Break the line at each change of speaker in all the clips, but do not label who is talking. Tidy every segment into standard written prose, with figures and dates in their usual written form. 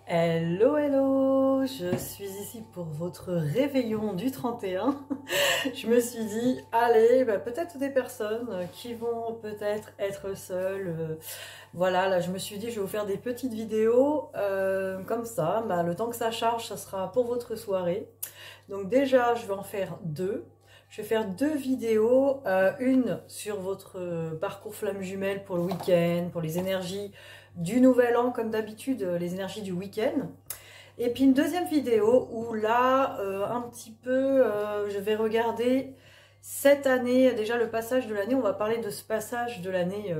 Hello, hello, je suis ici pour votre réveillon du 31. Je me suis dit, allez, peut-être des personnes qui vont peut-être être seules. Voilà, là je me suis dit, je vais vous faire des petites vidéos comme ça. Le temps que ça charge, ça sera pour votre soirée. Donc déjà, je vais en faire deux. Je vais faire deux vidéos, une sur votre parcours flamme jumelle pour le week-end, pour les énergies du nouvel an comme d'habitude, les énergies du week-end. Et puis une deuxième vidéo où là, un petit peu, je vais regarder cette année, déjà le passage de l'année, on va parler de ce passage de l'année,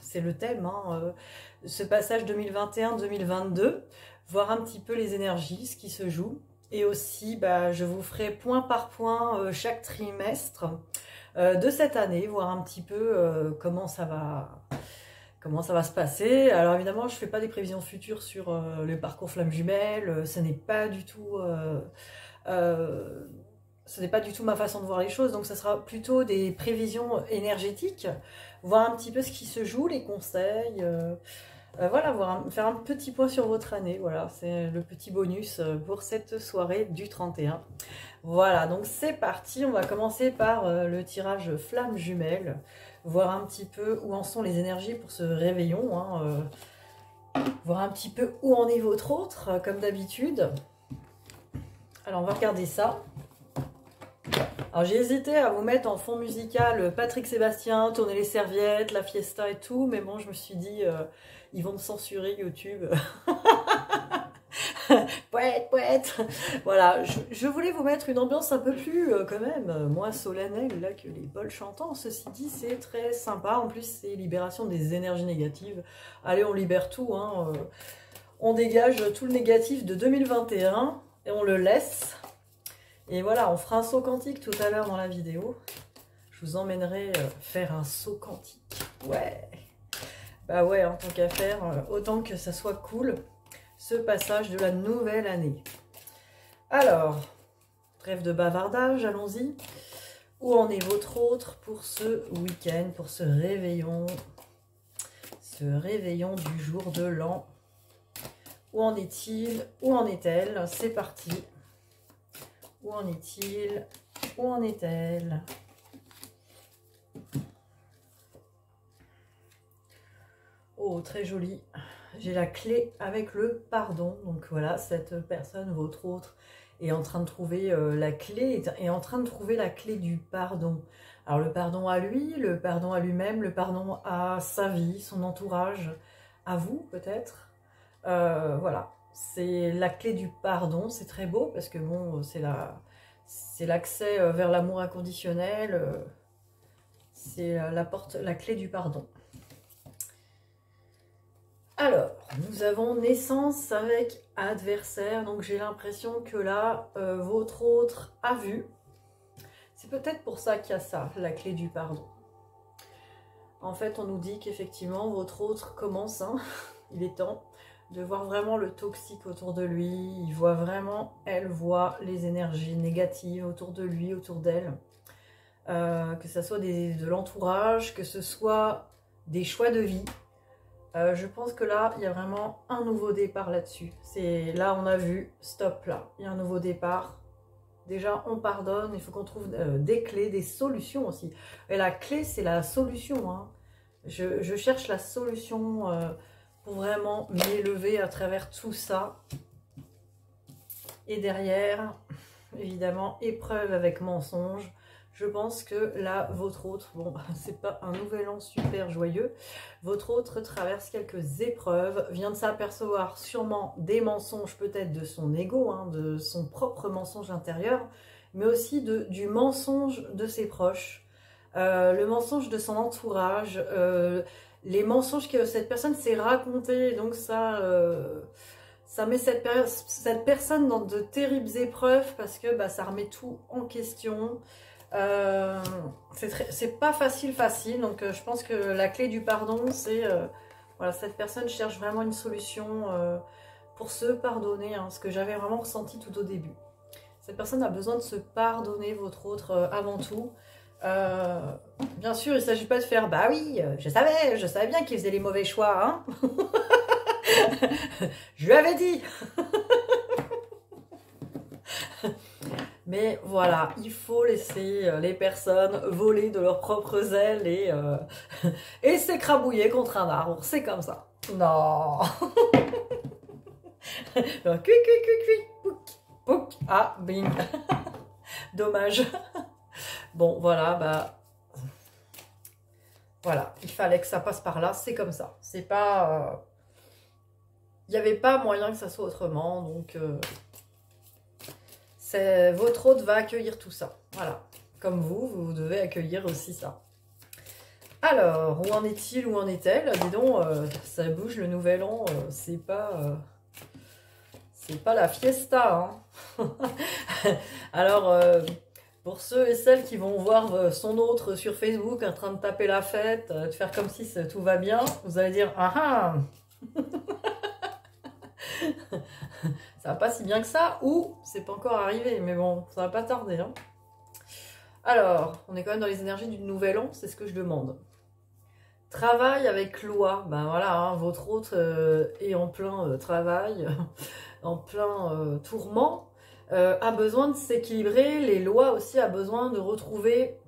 c'est le thème, hein, ce passage 2021-2022, voir un petit peu les énergies, ce qui se joue. Et aussi, je vous ferai point par point chaque trimestre de cette année, voir un petit peu comment ça va se passer. Alors évidemment, je ne fais pas des prévisions futures sur le parcours flamme jumelle, ce n'est pas du tout... ce n'est pas du tout ma façon de voir les choses, donc ça sera plutôt des prévisions énergétiques, voir un petit peu ce qui se joue, les conseils, voilà, faire un petit point sur votre année, voilà, c'est le petit bonus pour cette soirée du 31. Voilà, donc c'est parti, on va commencer par le tirage flamme jumelle, voir un petit peu où en sont les énergies pour ce réveillon, hein, voir un petit peu où en est votre autre, comme d'habitude. Alors on va regarder ça. Alors j'ai hésité à vous mettre en fond musical Patrick Sébastien, tourner les serviettes, la fiesta et tout, mais bon je me suis dit, ils vont me censurer YouTube. Poète, poète. Voilà, je voulais vous mettre une ambiance un peu plus, quand même, moins solennelle là, que les bols chantants. Ceci dit, c'est très sympa. En plus, c'est libération des énergies négatives. Allez, on libère tout, hein. On dégage tout le négatif de 2021 et on le laisse. Et voilà, on fera un saut quantique tout à l'heure dans la vidéo. Je vous emmènerai faire un saut quantique. Ouais. Bah ouais, en tant qu'à faire, autant que ça soit cool, ce passage de la nouvelle année. Alors, trêve de bavardage, allons-y. Où en est votre autre pour ce week-end, pour ce réveillon du jour de l'an? Où en est-il? Où en est-elle? C'est parti. Où en est-il? Où en est-elle? Oh, très joli. J'ai la clé avec le pardon. Donc voilà, cette personne, votre autre, est en train de trouver la clé, est en train de trouver la clé du pardon. Alors le pardon à lui, le pardon à lui-même, le pardon à sa vie, son entourage, à vous peut-être. Voilà, c'est la clé du pardon. C'est très beau parce que bon, c'est l'accès vers l'amour inconditionnel. C'est la clé du pardon. Alors, nous avons naissance avec adversaire, donc j'ai l'impression que là, votre autre a vu. C'est peut-être pour ça qu'il y a ça, la clé du pardon. En fait, on nous dit qu'effectivement, votre autre commence, hein, il est temps de voir vraiment le toxique autour de lui. Il voit vraiment, elle voit les énergies négatives autour de lui, autour d'elle. Que ce soit de l'entourage, que ce soit des choix de vie. Je pense que là, il y a vraiment un nouveau départ là-dessus. Là, on a vu, stop là, il y a un nouveau départ. Déjà, on pardonne, il faut qu'on trouve des clés, des solutions aussi. Et la clé, c'est la solution, hein. Je cherche la solution pour vraiment m'élever à travers tout ça. Et derrière, évidemment, épreuve avec mensonge. Je pense que là, votre autre, bon, c'est pas un nouvel an super joyeux, votre autre traverse quelques épreuves, vient de s'apercevoir sûrement des mensonges peut-être de son ego, hein, de son propre mensonge intérieur, mais aussi du mensonge de ses proches, le mensonge de son entourage, les mensonges que cette personne s'est raconté, donc ça met cette personne dans de terribles épreuves parce que ça remet tout en question. C'est pas facile, donc je pense que la clé du pardon, c'est voilà, cette personne cherche vraiment une solution pour se pardonner, hein, ce que j'avais vraiment ressenti tout au début. Cette personne a besoin de se pardonner, votre autre, avant tout. Bien sûr, il ne s'agit pas de faire, bah oui, je savais bien qu'il faisait les mauvais choix, hein. Je lui avais dit. Mais voilà, il faut laisser les personnes voler de leurs propres ailes et s'écrabouiller contre un arbre. C'est comme ça. Non. Alors, cui, cui, cui, cui, pouc, pouc. Ah, bing. Dommage. Bon, voilà, bah... Voilà, il fallait que ça passe par là, c'est comme ça. C'est pas... Il n'y avait pas moyen que ça soit autrement, donc... votre hôte va accueillir tout ça. Voilà. Comme vous devez accueillir aussi ça. Alors, où en est-il, où en est-elle? Dis donc, ça bouge le nouvel an, c'est pas la fiesta. Hein. Alors, pour ceux et celles qui vont voir son autre sur Facebook en train de taper la fête, de faire comme si tout va bien, vous allez dire « Ah ah !» Ça va pas si bien que ça, ou c'est pas encore arrivé, mais bon, ça va pas tarder. Hein. Alors, on est quand même dans les énergies du nouvel an, c'est ce que je demande. Travail avec loi, ben voilà, hein, votre hôte est en plein travail, en plein tourment, a besoin de s'équilibrer, les lois aussi a besoin de retrouver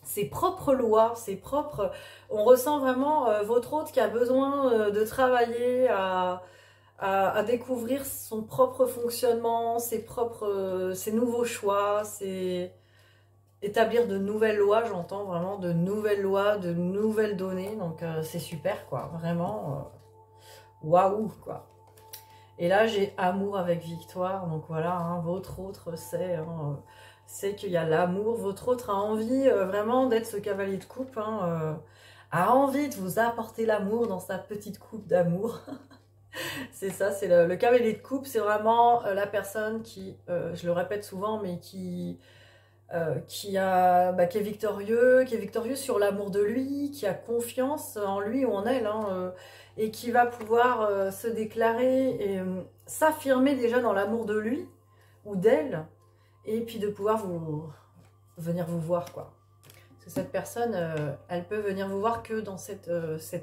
ses propres lois, ses propres... On ressent vraiment votre hôte qui a besoin de travailler à découvrir son propre fonctionnement, ses nouveaux choix, établir de nouvelles lois, j'entends vraiment de nouvelles lois, de nouvelles données, donc c'est super quoi, vraiment waouh quoi. Et là j'ai amour avec victoire, donc voilà, hein, votre autre c'est qu'il y a l'amour, votre autre a envie vraiment d'être ce cavalier de coupe, hein, a envie de vous apporter l'amour dans sa petite coupe d'amour. C'est ça, c'est le cavalier de coupe, c'est vraiment la personne qui, je le répète souvent, mais qui est victorieux sur l'amour de lui, qui a confiance en lui ou en elle, hein, et qui va pouvoir se déclarer et s'affirmer déjà dans l'amour de lui ou d'elle, et puis de pouvoir venir vous voir, quoi. Parce que cette personne, elle peut venir vous voir que dans cet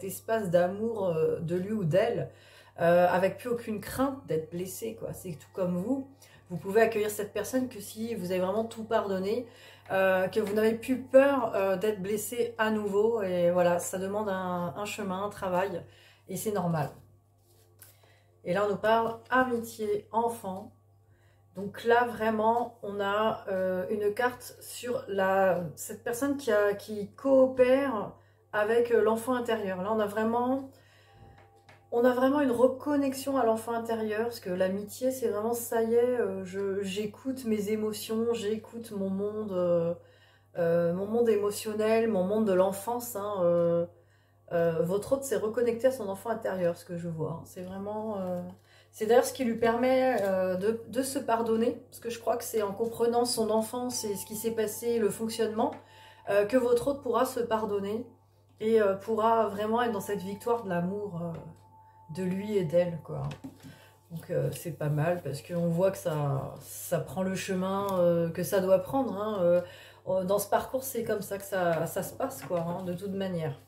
espace d'amour de lui ou d'elle, avec plus aucune crainte d'être blessé, quoi. C'est tout comme vous. Vous pouvez accueillir cette personne que si vous avez vraiment tout pardonné, que vous n'avez plus peur d'être blessé à nouveau. Et voilà, ça demande un chemin, un travail, et c'est normal. Et là, on nous parle amitié, enfant. Donc là, vraiment, on a une carte sur cette personne qui coopère avec l'enfant intérieur. Là, on a vraiment une reconnexion à l'enfant intérieur, parce que l'amitié, c'est vraiment, ça y est, j'écoute mes émotions, j'écoute mon monde émotionnel, mon monde de l'enfance. Hein, votre hôte s'est reconnecté à son enfant intérieur, ce que je vois. Hein. C'est vraiment... c'est d'ailleurs ce qui lui permet de se pardonner, parce que je crois que c'est en comprenant son enfance et ce qui s'est passé, le fonctionnement, que votre hôte pourra se pardonner et pourra vraiment être dans cette victoire de l'amour de lui et d'elle, quoi. Donc c'est pas mal, parce qu'on voit que ça prend le chemin que ça doit prendre. Hein, dans ce parcours, c'est comme ça que ça se passe, quoi, hein, de toute manière.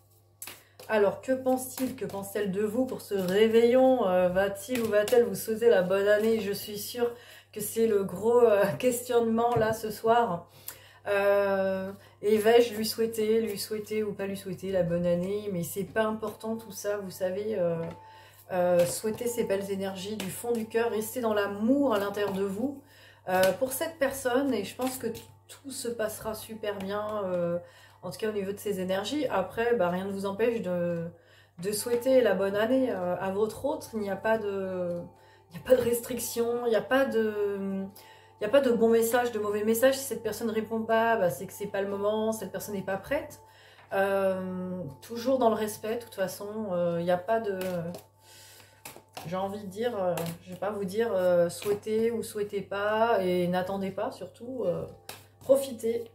Alors, que pense-t-il, que pense-t-elle de vous pour ce réveillon? Va-t-il ou va-t-elle vous souhaiter la bonne année? Je suis sûre que c'est le gros questionnement là ce soir. Et vais-je lui souhaiter ou pas lui souhaiter la bonne année? Mais c'est pas important tout ça, vous savez. Souhaiter ces belles énergies du fond du cœur, rester dans l'amour à l'intérieur de vous pour cette personne, et je pense que tout se passera super bien, en tout cas au niveau de ces énergies. Après, bah, rien ne vous empêche de souhaiter la bonne année à votre autre. Il n'y a pas de restriction, il n'y a pas de bon message, de mauvais message. Si cette personne ne répond pas, bah, c'est que c'est pas le moment, cette personne n'est pas prête. Toujours dans le respect, de toute façon, il n'y a pas de... J'ai envie de dire, je ne vais pas vous dire souhaitez ou souhaitez pas, et n'attendez pas surtout. Profitez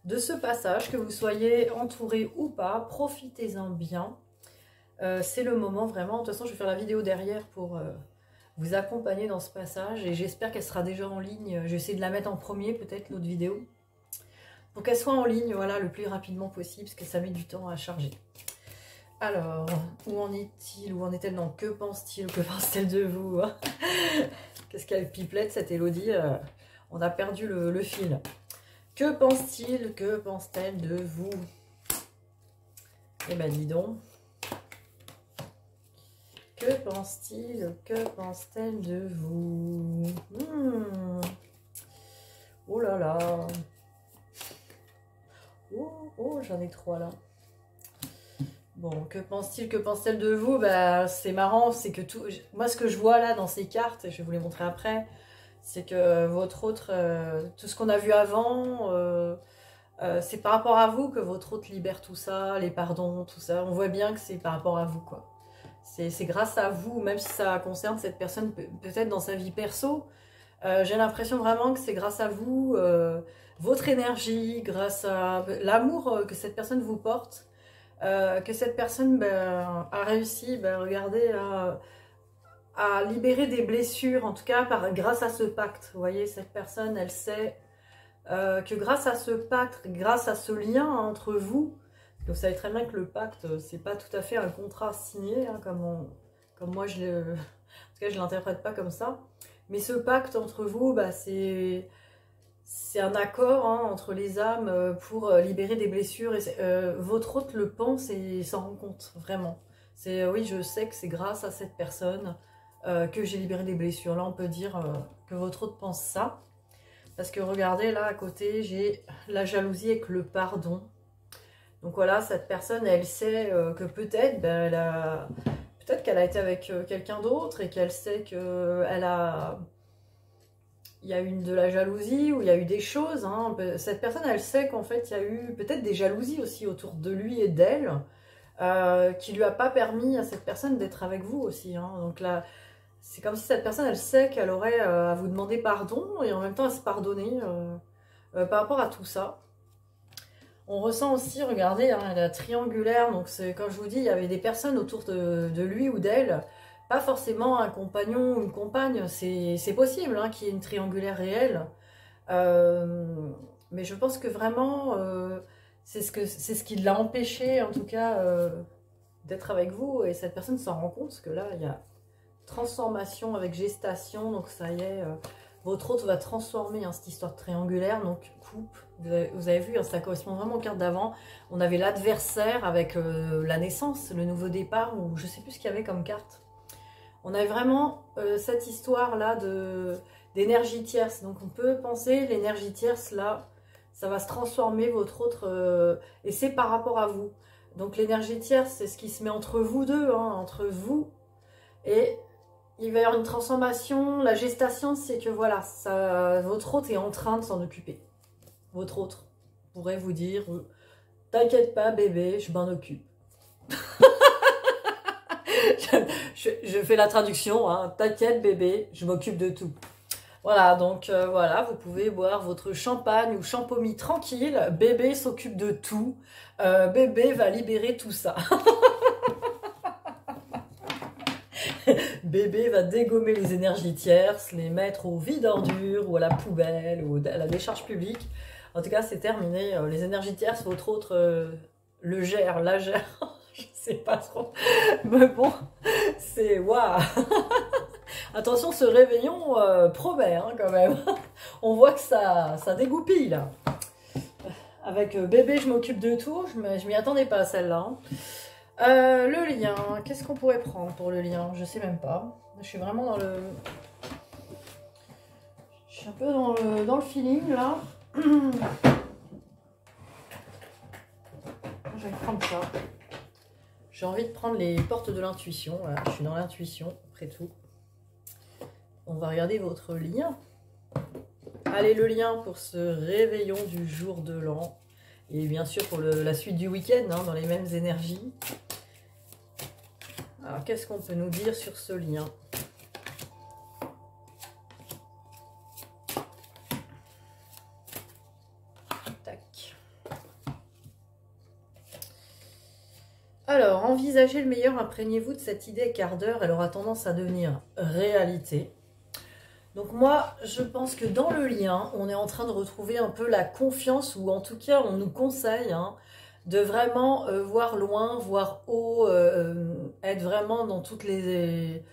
de ce passage, que vous soyez entouré ou pas, profitez-en bien. C'est le moment vraiment. De toute façon, je vais faire la vidéo derrière pour vous accompagner dans ce passage, et j'espère qu'elle sera déjà en ligne. Je vais essayer de la mettre en premier, peut-être, l'autre vidéo, pour qu'elle soit en ligne, voilà, le plus rapidement possible, parce que ça met du temps à charger. Alors, où en est-il? Où en est-elle? Non, que pense-t-il? Que pense-t-elle de vous? Qu'est-ce qu'elle pipelette, cette Élodie? On a perdu le fil. Que pense-t-il? Que pense-t-elle de vous? Eh ben, dis donc. Que pense-t-il? Que pense-t-elle de vous? Oh là là. Oh, j'en ai 3 là. Bon, que pense-t-il? Que pense-t-elle de vous? Bah, c'est marrant, c'est que tout... Moi, ce que je vois là dans ces cartes, et je vais vous les montrer après, c'est que votre autre... tout ce qu'on a vu avant... c'est par rapport à vous que votre hôte libère tout ça, les pardons, tout ça. On voit bien que c'est par rapport à vous, quoi. C'est grâce à vous, même si ça concerne cette personne peut-être dans sa vie perso. J'ai l'impression vraiment que c'est grâce à vous, votre énergie, grâce à l'amour que cette personne vous porte, que cette personne a réussi, regardez, à libérer des blessures, en tout cas grâce à ce pacte. Vous voyez, cette personne, elle sait... que grâce à ce pacte, grâce à ce lien entre vous, vous savez très bien que le pacte, c'est pas tout à fait un contrat signé, hein, comme moi en tout cas je l'interprète pas comme ça, mais ce pacte entre vous, c'est un accord, hein, entre les âmes pour libérer des blessures, et votre hôte le pense et s'en rend compte, vraiment. Oui, je sais que c'est grâce à cette personne que j'ai libéré des blessures. Là on peut dire que votre hôte pense ça. Parce que regardez, là, à côté, j'ai la jalousie avec le pardon. Donc voilà, cette personne, elle sait que peut-être, peut-être qu'elle a été avec quelqu'un d'autre et qu'elle sait que il y a eu de la jalousie ou il y a eu des choses. Hein. Cette personne, elle sait qu'en fait, il y a eu peut-être des jalousies aussi autour de lui et d'elle qui lui a pas permis à cette personne d'être avec vous aussi. Hein. Donc là, c'est comme si cette personne, elle sait qu'elle aurait à vous demander pardon et en même temps à se pardonner par rapport à tout ça. On ressent aussi, regardez, hein, la triangulaire, donc comme je vous dis, il y avait des personnes autour de lui ou d'elle, pas forcément un compagnon ou une compagne, c'est possible hein, qu'il y ait une triangulaire réelle, mais je pense que vraiment, c'est ce qui l'a empêché, en tout cas, d'être avec vous, et cette personne s'en rend compte, parce que là, il y a transformation avec gestation, donc ça y est, votre hôte va transformer hein, cette histoire triangulaire, donc coupe, vous avez vu, hein, ça correspond vraiment aux cartes d'avant. On avait l'adversaire avec la naissance, le nouveau départ, ou je sais plus ce qu'il y avait comme carte. On avait vraiment cette histoire-là d'énergie tierce, donc on peut penser l'énergie tierce, là, ça va se transformer, votre autre, et c'est par rapport à vous. Donc l'énergie tierce, c'est ce qui se met entre vous deux, hein, entre vous et... Il va y avoir une transformation. La gestation, c'est que voilà, votre hôte est en train de s'en occuper. Votre hôte pourrait vous dire « T'inquiète pas, bébé, je m'en occupe. » je fais la traduction, hein, « T'inquiète, bébé, je m'occupe de tout. » Voilà, donc voilà, vous pouvez boire votre champagne ou champomis tranquille. Bébé s'occupe de tout. Bébé va libérer tout ça. Bébé va dégommer les énergies tierces, les mettre au vide ordure ou à la poubelle ou à la décharge publique. En tout cas, c'est terminé. Les énergies tierces, votre autre le gère, la gère. Je sais pas trop. Mais bon, c'est waouh. Attention, ce réveillon promet hein, quand même. On voit que ça dégoupille là. Avec bébé, je m'occupe de tout. Je m'y attendais pas à celle-là. Hein. Le lien, qu'est-ce qu'on pourrait prendre pour le lien? Je sais même pas. Je suis vraiment dans le... Je suis un peu dans le feeling là. Je vais prendre ça. J'ai envie de prendre les portes de l'intuition. Voilà. Je suis dans l'intuition, après tout. On va regarder votre lien. Allez, le lien pour ce réveillon du jour de l'an. Et bien sûr pour la suite du week-end, hein, dans les mêmes énergies. Alors, qu'est-ce qu'on peut nous dire sur ce lien? Tac. Alors, envisagez le meilleur, imprégnez-vous de cette idée quart d'heure, elle aura tendance à devenir réalité. Donc moi, je pense que dans le lien, on est en train de retrouver un peu la confiance, ou en tout cas, on nous conseille hein, de vraiment voir loin, voir haut, être vraiment dans toutes les...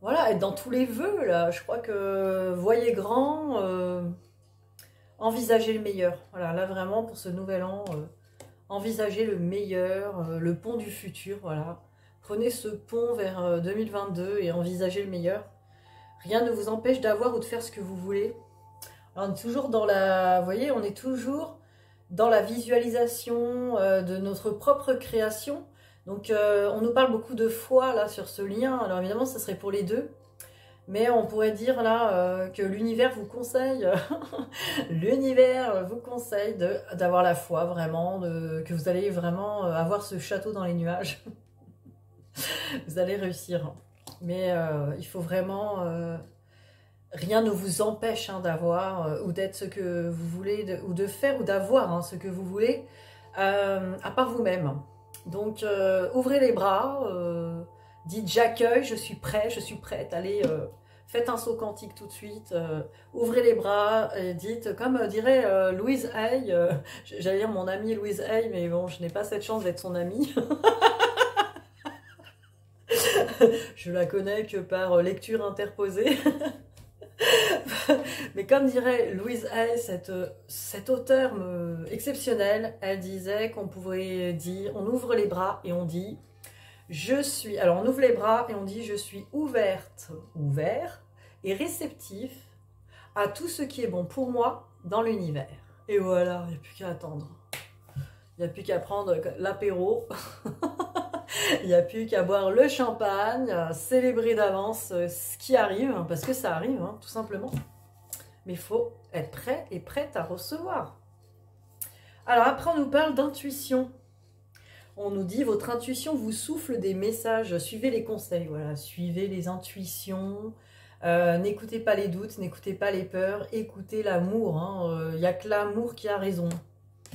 Voilà, être dans tous les vœux, là. Je crois que voyez grand, envisagez le meilleur. Voilà, là vraiment, pour ce nouvel an, envisagez le meilleur, le pont du futur, voilà. Prenez ce pont vers 2022 et envisagez le meilleur. Rien ne vous empêche d'avoir ou de faire ce que vous voulez. Alors, on est toujours dans la... Vous voyez, on est toujours dans la visualisation de notre propre création. Donc, on nous parle beaucoup de foi, là, sur ce lien. Alors, évidemment, ça serait pour les deux. Mais on pourrait dire, là, que l'univers vous conseille... l'univers vous conseille d'avoir la foi, vraiment, que vous allez vraiment avoir ce château dans les nuages. Vous allez réussir. Mais il faut vraiment... rien ne vous empêche hein, d'avoir ou d'être ce que vous voulez, ou de faire ou d'avoir hein, ce que vous voulez, à part vous-même. Donc, ouvrez les bras, dites « j'accueille, je suis prêt, je suis prête ». Allez, faites un saut quantique tout de suite, ouvrez les bras et dites, comme dirait Louise Hay, j'allais dire mon amie Louise Hay, mais bon, je n'ai pas cette chance d'être son amie. Je la connais que par lecture interposée. Mais comme dirait Louise Hay, cette auteure exceptionnelle, elle disait qu'on pouvait dire, on ouvre les bras et on dit, je suis, alors on ouvre les bras et on dit, je suis ouverte, ouvert et réceptif à tout ce qui est bon pour moi dans l'univers. Et voilà, il n'y a plus qu'à attendre. Il n'y a plus qu'à prendre l'apéro. Il n'y a plus qu'à boire le champagne, célébrer d'avance ce qui arrive, parce que ça arrive, hein, tout simplement. Mais il faut être prêt et prête à recevoir. Alors après, on nous parle d'intuition. On nous dit, votre intuition vous souffle des messages, suivez les conseils, voilà, suivez les intuitions, n'écoutez pas les doutes, n'écoutez pas les peurs, écoutez l'amour. Hein, il n'y a que l'amour qui a raison.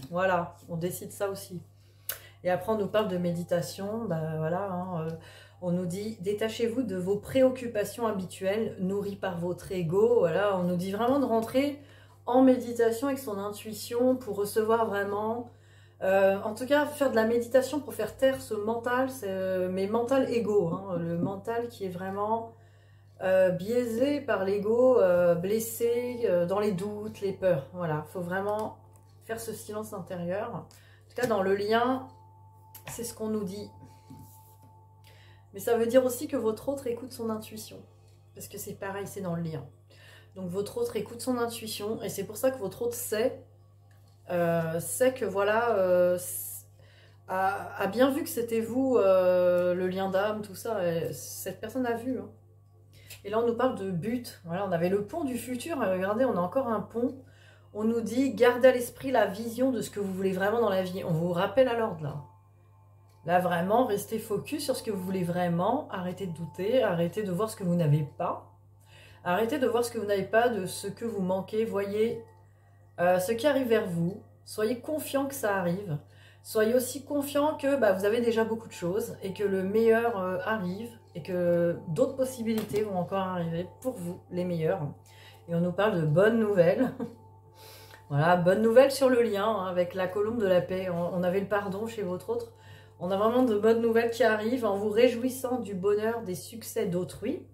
Voilà, on décide ça aussi. Et après, on nous parle de méditation. Ben voilà, hein, on nous dit, détachez-vous de vos préoccupations habituelles, nourries par votre ego. Voilà, on nous dit vraiment de rentrer en méditation avec son intuition pour recevoir vraiment... en tout cas, faire de la méditation pour faire taire ce mental, mais mental égo. Hein, le mental qui est vraiment biaisé par l'ego, blessé dans les doutes, les peurs. Voilà, il faut vraiment faire ce silence intérieur. En tout cas, dans le lien... C'est ce qu'on nous dit. Mais ça veut dire aussi que votre autre écoute son intuition. Parce que c'est pareil, c'est dans le lien. Donc votre autre écoute son intuition. Et c'est pour ça que votre autre sait que voilà, a bien vu que c'était vous, le lien d'âme, tout ça. Et cette personne a vu. Hein. Et là, on nous parle de but. Voilà, on avait le pont du futur. Regardez, on a encore un pont. On nous dit, gardez à l'esprit la vision de ce que vous voulez vraiment dans la vie. On vous rappelle à l'ordre, là. Là, vraiment, restez focus sur ce que vous voulez vraiment. Arrêtez de douter, arrêtez de voir ce que vous n'avez pas. Arrêtez de voir ce que vous n'avez pas, de ce que vous manquez. Voyez ce qui arrive vers vous. Soyez confiant que ça arrive. Soyez aussi confiant que vous avez déjà beaucoup de choses et que le meilleur arrive et que d'autres possibilités vont encore arriver pour vous, les meilleures. Et on nous parle de bonnes nouvelles. Voilà, bonnes nouvelles sur le lien hein, avec la colombe de la paix. On avait le pardon chez votre autre. On a vraiment de bonnes nouvelles qui arrivent en vous réjouissant du bonheur des succès d'autrui.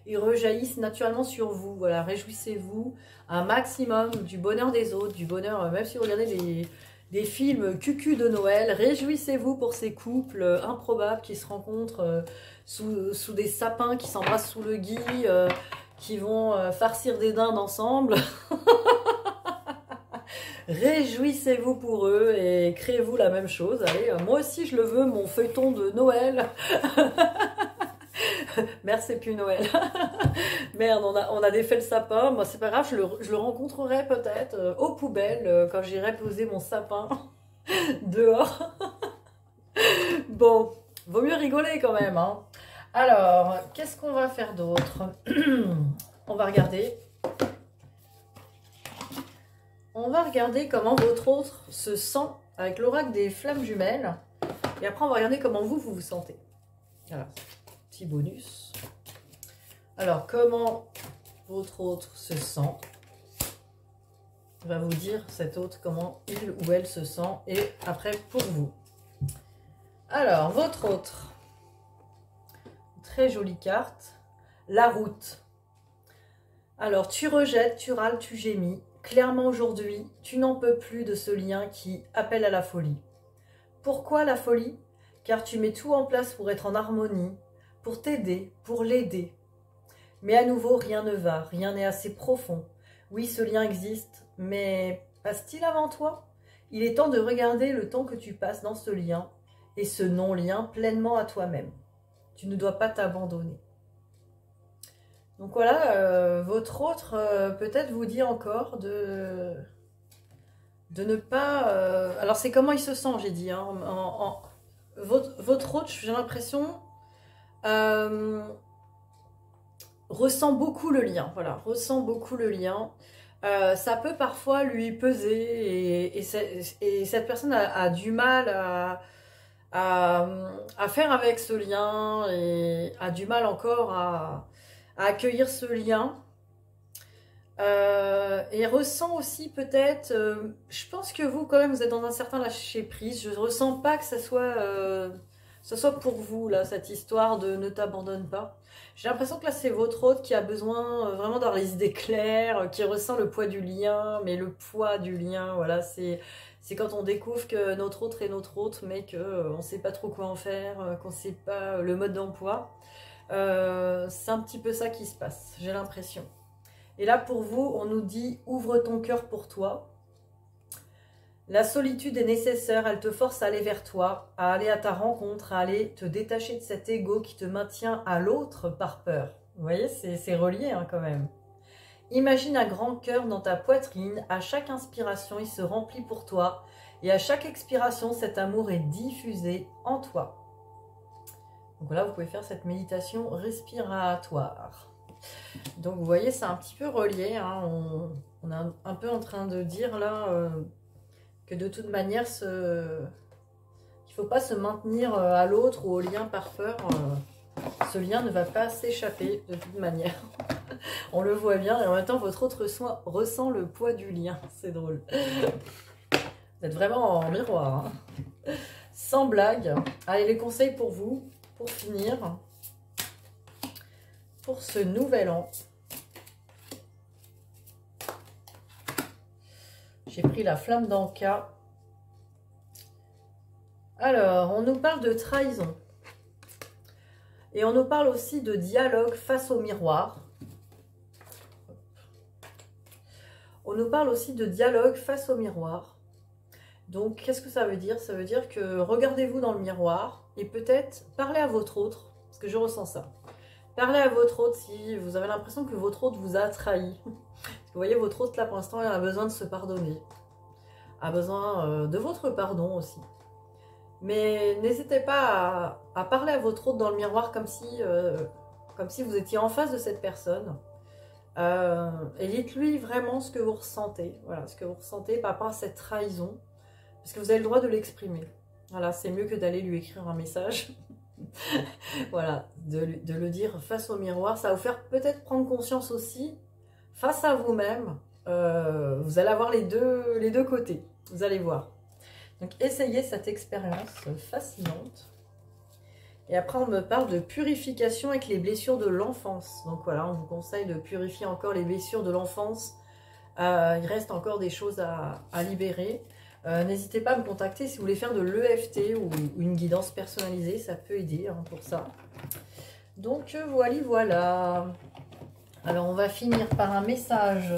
Ils rejaillissent naturellement sur vous. Voilà, réjouissez-vous un maximum du bonheur des autres, du bonheur, même si vous regardez des films cucu de Noël, réjouissez-vous pour ces couples improbables qui se rencontrent sous des sapins, qui s'embrassent sous le gui, qui vont farcir des dindes ensemble. Réjouissez-vous pour eux et créez-vous la même chose. Allez, moi aussi je le veux, mon feuilleton de Noël. Merde, c'est plus Noël. Merde, on a défait le sapin. Moi, c'est pas grave, je le rencontrerai peut-être aux poubelles quand j'irai poser mon sapin dehors. Bon, vaut mieux rigoler quand même. Hein. Alors, qu'est-ce qu'on va faire d'autre? On va regarder. On va regarder comment votre autre se sent avec l'oracle des flammes jumelles. Et après, on va regarder comment vous vous sentez. Voilà, petit bonus. Alors, comment votre autre se sent? qui va vous dire, cet autre, comment il ou elle se sent. Et après, pour vous. Alors, votre autre. Très jolie carte. La route. Alors, tu rejettes, tu râles, tu gémis. Clairement, aujourd'hui, tu n'en peux plus de ce lien qui appelle à la folie. Pourquoi la folie? Car tu mets tout en place pour être en harmonie, pour t'aider, pour l'aider. Mais à nouveau, rien ne va, rien n'est assez profond. Oui, ce lien existe, mais passe-t-il avant toi? Il est temps de regarder le temps que tu passes dans ce lien et ce non-lien pleinement à toi-même. Tu ne dois pas t'abandonner. Donc voilà, votre autre peut-être vous dit encore de ne pas... alors c'est comment il se sent, j'ai dit. Hein, votre autre, j'ai l'impression, ressent beaucoup le lien. Voilà, ressent beaucoup le lien. Ça peut parfois lui peser et cette personne a du mal à faire avec ce lien et a du mal encore à accueillir ce lien. Et ressent aussi peut-être, je pense que vous quand même vous êtes dans un certain lâcher prise. Je ressens pas que ça soit pour vous là cette histoire de ne t'abandonne pas. J'ai l'impression que là c'est votre autre qui a besoin vraiment d'avoir les idées claires, qui ressent le poids du lien, mais le poids du lien, voilà, c'est quand on découvre que notre autre est notre autre, mais que on sait pas trop quoi en faire, qu'on sait pas le mode d'emploi. C'est un petit peu ça qui se passe, j'ai l'impression. Et là, pour vous, on nous dit « Ouvre ton cœur pour toi ». La solitude est nécessaire, elle te force à aller vers toi, à aller à ta rencontre, à aller te détacher de cet ego qui te maintient à l'autre par peur. Vous voyez, c'est relié hein, quand même. Imagine un grand cœur dans ta poitrine, à chaque inspiration, il se remplit pour toi, et à chaque expiration, cet amour est diffusé en toi. Donc voilà, vous pouvez faire cette méditation respiratoire. Donc vous voyez, c'est un petit peu relié. Hein. On est un peu en train de dire là que de toute manière, il ne faut pas se maintenir à l'autre ou au lien par peur. Ce lien ne va pas s'échapper de toute manière. On le voit bien et en même temps, votre autre ressent le poids du lien. C'est drôle. Vous êtes vraiment en miroir. Hein. Sans blague. Allez, les conseils pour vous, pour finir. Pour ce nouvel an. J'ai pris la flamme d'Anka. Alors, on nous parle de trahison. Et on nous parle aussi de dialogue face au miroir. On nous parle aussi de dialogue face au miroir. Donc, qu'est-ce que ça veut dire? Ça veut dire que regardez-vous dans le miroir et peut-être parlez à votre autre, parce que je ressens ça. Parlez à votre autre si vous avez l'impression que votre autre vous a trahi. Parce que vous voyez, votre autre, là, pour l'instant, elle a besoin de se pardonner. A besoin de votre pardon aussi. Mais n'hésitez pas à parler à votre autre dans le miroir comme si vous étiez en face de cette personne. Et dites-lui vraiment ce que vous ressentez. Voilà, ce que vous ressentez par rapport à cette trahison. Parce que vous avez le droit de l'exprimer. Voilà, c'est mieux que d'aller lui écrire un message. Voilà, de le dire face au miroir. Ça va vous faire peut-être prendre conscience aussi, face à vous-même. Vous allez avoir les deux côtés. Vous allez voir. Donc, essayez cette expérience fascinante. Et après, on me parle de purification avec les blessures de l'enfance. Donc voilà, on vous conseille de purifier encore les blessures de l'enfance. Il reste encore des choses à libérer. N'hésitez pas à me contacter si vous voulez faire de l'EFT ou une guidance personnalisée. Ça peut aider hein, pour ça. Donc voilà. Alors, on va finir par un message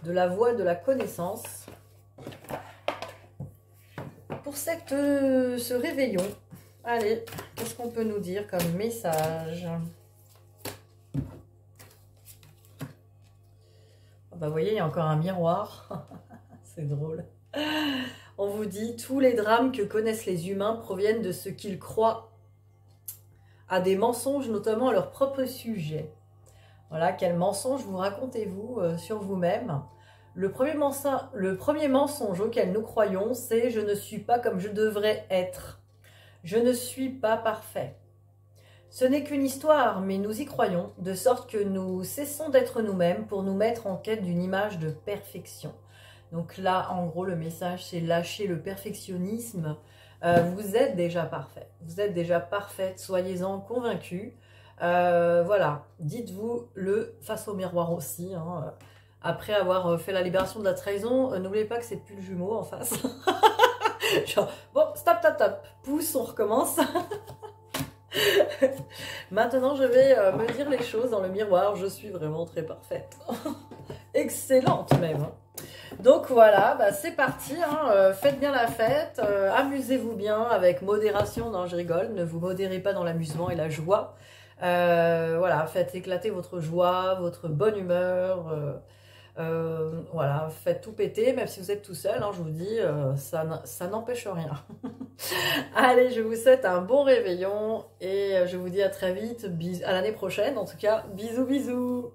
de la voix de la connaissance. Pour ce réveillon, allez, qu'est-ce qu'on peut nous dire comme message? Bah, vous voyez, il y a encore un miroir. C'est drôle. On vous dit, tous les drames que connaissent les humains proviennent de ce qu'ils croient à des mensonges, notamment à leur propre sujet. Voilà, quel mensonge vous racontez-vous sur vous-même? Le premier mensonge auquel nous croyons, c'est « je ne suis pas comme je devrais être ». Je ne suis pas parfait. Ce n'est qu'une histoire, mais nous y croyons, de sorte que nous cessons d'être nous-mêmes pour nous mettre en quête d'une image de perfection. Donc là, en gros, le message, c'est lâcher le perfectionnisme. Vous êtes déjà parfait. Vous êtes déjà parfaite. Soyez-en convaincus. Voilà. Dites-vous-le face au miroir aussi. Hein. Après avoir fait la libération de la trahison, n'oubliez pas que c'est plus le jumeau en face. Genre, bon, stop, stop, stop. Pouce, on recommence. Maintenant, je vais me dire les choses dans le miroir. Je suis vraiment très parfaite. Excellente même. Donc voilà, bah c'est parti. Hein. Faites bien la fête. Amusez-vous bien avec modération. Non, je rigole. Ne vous modérez pas dans l'amusement et la joie. Voilà, faites éclater votre joie, votre bonne humeur. Voilà, faites tout péter, même si vous êtes tout seul, hein, je vous dis, ça n'empêche rien. Allez, je vous souhaite un bon réveillon et je vous dis à très vite, à l'année prochaine, en tout cas, bisous bisous.